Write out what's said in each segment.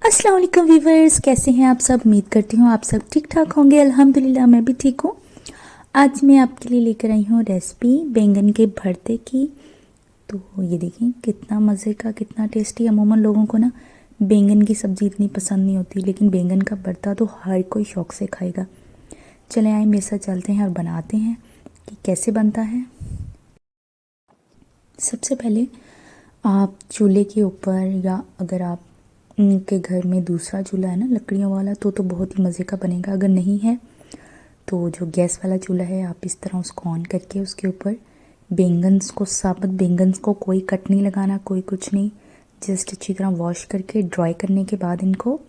अस्सलाम वालेकुम वीवर्स, कैसे हैं आप सब। उम्मीद करती हूँ आप सब ठीक ठाक होंगे। अल्हम्दुलिल्लाह मैं भी ठीक हूँ। आज मैं आपके लिए लेकर आई हूँ रेसिपी बैंगन के भरते की। तो ये देखें कितना मज़े का, कितना टेस्टी। अमूमन लोगों को ना बैंगन की सब्ज़ी इतनी पसंद नहीं होती, लेकिन बैंगन का भरता तो हर कोई शौक़ से खाएगा। चले आए मेरे साथ चलते हैं और बनाते हैं कि कैसे बनता है। सबसे पहले आप चूल्हे के ऊपर, या अगर आप के घर में दूसरा चूल्हा है ना लकड़ियों वाला, तो बहुत ही मज़े का बनेगा। अगर नहीं है तो जो गैस वाला चूल्हा है, आप इस तरह उसको ऑन करके उसके ऊपर बैंगन्स को, साबुत बैंगन्स को, कोई कट नहीं लगाना, कोई कुछ नहीं, जस्ट अच्छी तरह वॉश करके ड्राई करने के बाद इनको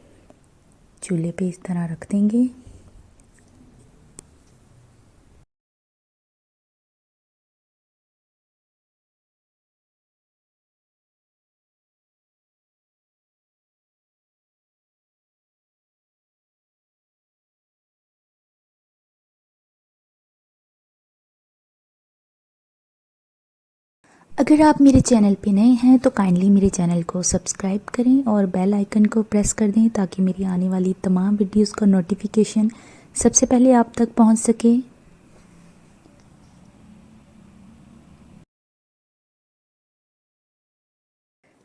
चूल्हे पे इस तरह रख देंगे। अगर आप मेरे चैनल पे नए हैं तो काइंडली मेरे चैनल को सब्सक्राइब करें और बेल आइकन को प्रेस कर दें, ताकि मेरी आने वाली तमाम वीडियोस का नोटिफिकेशन सबसे पहले आप तक पहुंच सके।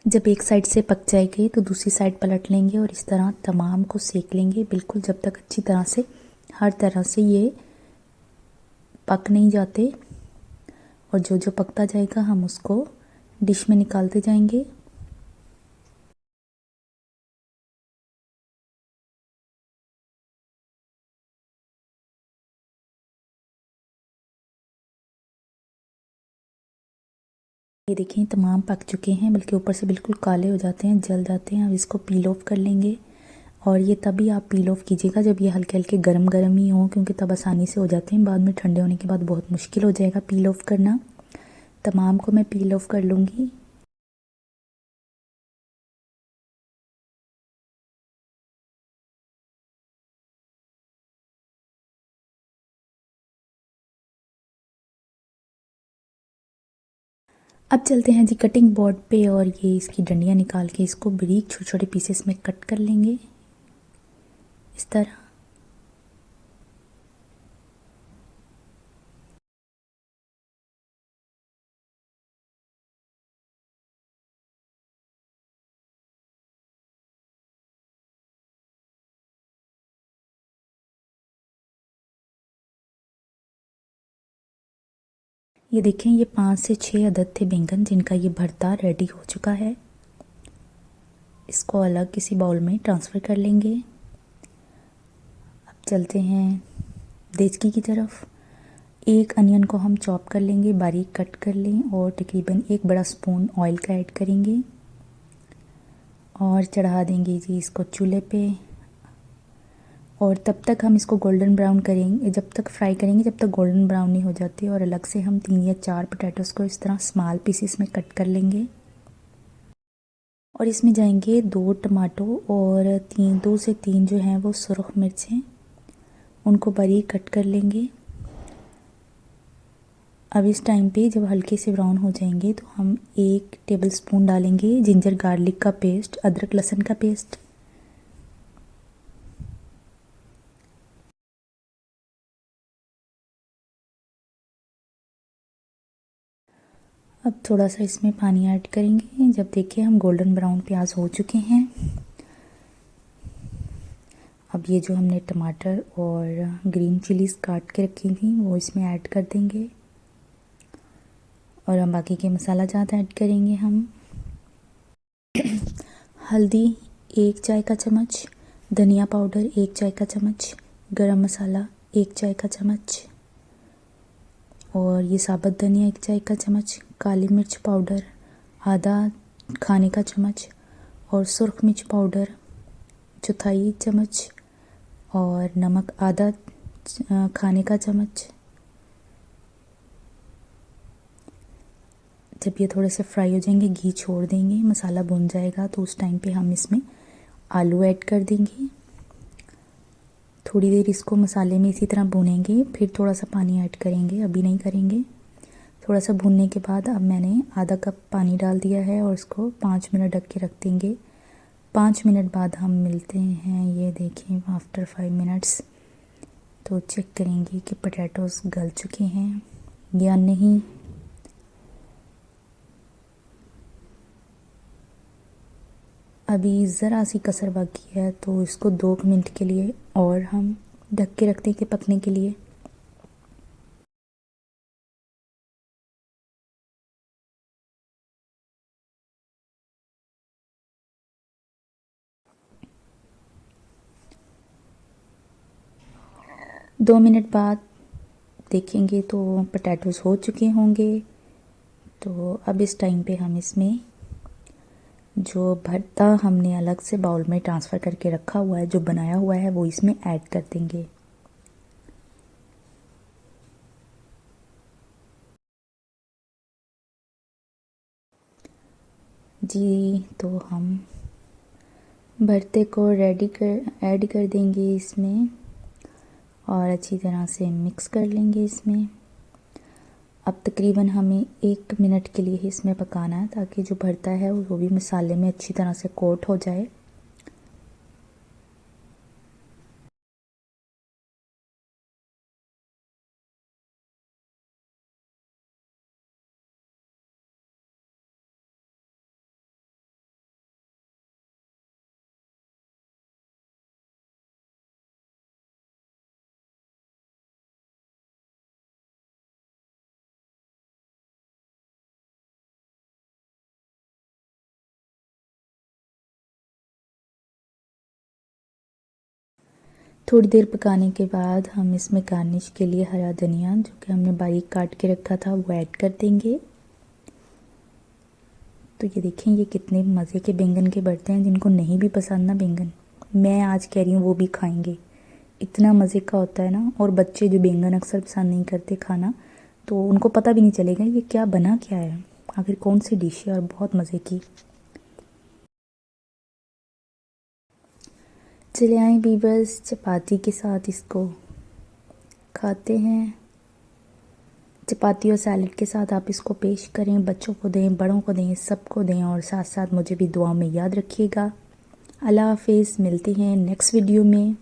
जब एक साइड से पक जाएगी तो दूसरी साइड पलट लेंगे और इस तरह तमाम को सेक लेंगे, बिल्कुल जब तक अच्छी तरह से, हर तरह से ये पक नहीं जाते। और जो जो पकता जाएगा हम उसको डिश में निकालते जाएंगे। ये देखें तमाम पक चुके हैं, बल्कि ऊपर से बिल्कुल काले हो जाते हैं, जल जाते हैं। अब इसको पील ऑफ कर लेंगे। और ये तभी आप पील ऑफ कीजिएगा जब ये हल्के हल्के गरम गरम ही हों, क्योंकि तब आसानी से हो जाते हैं। बाद में ठंडे होने के बाद बहुत मुश्किल हो जाएगा पील ऑफ करना। तमाम को मैं पील ऑफ कर लूँगी। अब चलते हैं जी कटिंग बोर्ड पे, और ये इसकी डंडियाँ निकाल के इसको बारीक छोटे छोटे पीसेस में कट कर लेंगे इस तरह। ये देखें ये 5 से 6 अदद थे बैंगन, जिनका ये भरता रेडी हो चुका है। इसको अलग किसी बाउल में ट्रांसफ़र कर लेंगे। अब चलते हैं देचकी की तरफ। एक अनियन को हम चॉप कर लेंगे, बारीक कट कर लें, और तकरीबन 1 बड़ा स्पून ऑयल का ऐड करेंगे और चढ़ा देंगे जी इसको चूल्हे पे। और तब तक हम इसको गोल्डन ब्राउन करेंगे, जब तक फ्राई करेंगे जब तक गोल्डन ब्राउन नहीं हो जाती। और अलग से हम 3 या 4 पोटैटोज़ को इस तरह स्मॉल पीसेस में कट कर लेंगे। और इसमें जाएंगे 2 टमाटो और 2 से 3 जो हैं वो सुरख मिर्चें, उनको बारीक कट कर लेंगे। अब इस टाइम पे जब हल्के से ब्राउन हो जाएंगे तो हम 1 टेबलस्पून डालेंगे जिंजर गार्लिक का पेस्ट, अदरक लहसुन का पेस्ट। अब थोड़ा सा इसमें पानी ऐड करेंगे जब देखिए हम गोल्डन ब्राउन प्याज हो चुके हैं। अब ये जो हमने टमाटर और ग्रीन चिलीज़ काट के रखी थी वो इसमें ऐड कर देंगे। और हम बाकी के मसाला जात ऐड करेंगे। हम हल्दी 1 चाय का चम्मच, धनिया पाउडर 1 चाय का चम्मच, गरम मसाला 1 चाय का चम्मच, और ये साबुत धनिया 1 चाय का चम्मच, काली मिर्च पाउडर आधा खाने का चम्मच, और सुरख मिर्च पाउडर चौथाई चम्मच, और नमक आधा खाने का चम्मच। जब ये थोड़े से फ्राई हो जाएंगे, घी छोड़ देंगे, मसाला भुन जाएगा, तो उस टाइम पे हम इसमें आलू ऐड कर देंगे। थोड़ी देर इसको मसाले में इसी तरह भूनेंगे, फिर थोड़ा सा पानी ऐड करेंगे, अभी नहीं करेंगे। थोड़ा सा भूनने के बाद अब मैंने आधा कप पानी डाल दिया है और इसको 5 मिनट ढक के रख देंगे। 5 मिनट बाद हम मिलते हैं। ये देखें आफ्टर 5 मिनट्स। तो चेक करेंगे कि पोटैटोज़ गल चुके हैं या नहीं। अभी ज़रा सी कसर बाकी है, तो इसको 2 मिनट के लिए और हम ढक के रखते हैं कि पकने के लिए। दो मिनट बाद देखेंगे तो पोटैटोज़ हो चुके होंगे। तो अब इस टाइम पे हम इसमें जो भरता हमने अलग से बाउल में ट्रांसफ़र करके रखा हुआ है, जो बनाया हुआ है, वो इसमें ऐड कर देंगे। जी, तो हम भरते को ऐड कर देंगे इसमें और अच्छी तरह से मिक्स कर लेंगे इसमें। अब तकरीबन हमें 1 मिनट के लिए ही इसमें पकाना है, ताकि जो भरता है वो भी मसाले में अच्छी तरह से कोट हो जाए। थोड़ी देर पकाने के बाद हम इसमें गार्निश के लिए हरा धनिया, जो कि हमने बारीक काट के रखा था, वो ऐड कर देंगे। तो ये देखें, ये कितने मज़े के बैंगन के भरते हैं। जिनको नहीं भी पसंद ना बैंगन, मैं आज कह रही हूँ, वो भी खाएंगे। इतना मज़े का होता है ना। और बच्चे जो बैंगन अक्सर पसंद नहीं करते खाना, तो उनको पता भी नहीं चलेगा ये क्या बना क्या है, आखिर कौन सी डिश है, और बहुत मज़े की। चले आए वीवर्स, चपाती के साथ इसको खाते हैं। चपाती और सैलड के साथ आप इसको पेश करें, बच्चों को दें, बड़ों को दें, सबको दें, और साथ साथ मुझे भी दुआ में याद रखिएगा। अल्लाह हाफिज़, मिलते हैं नेक्स्ट वीडियो में।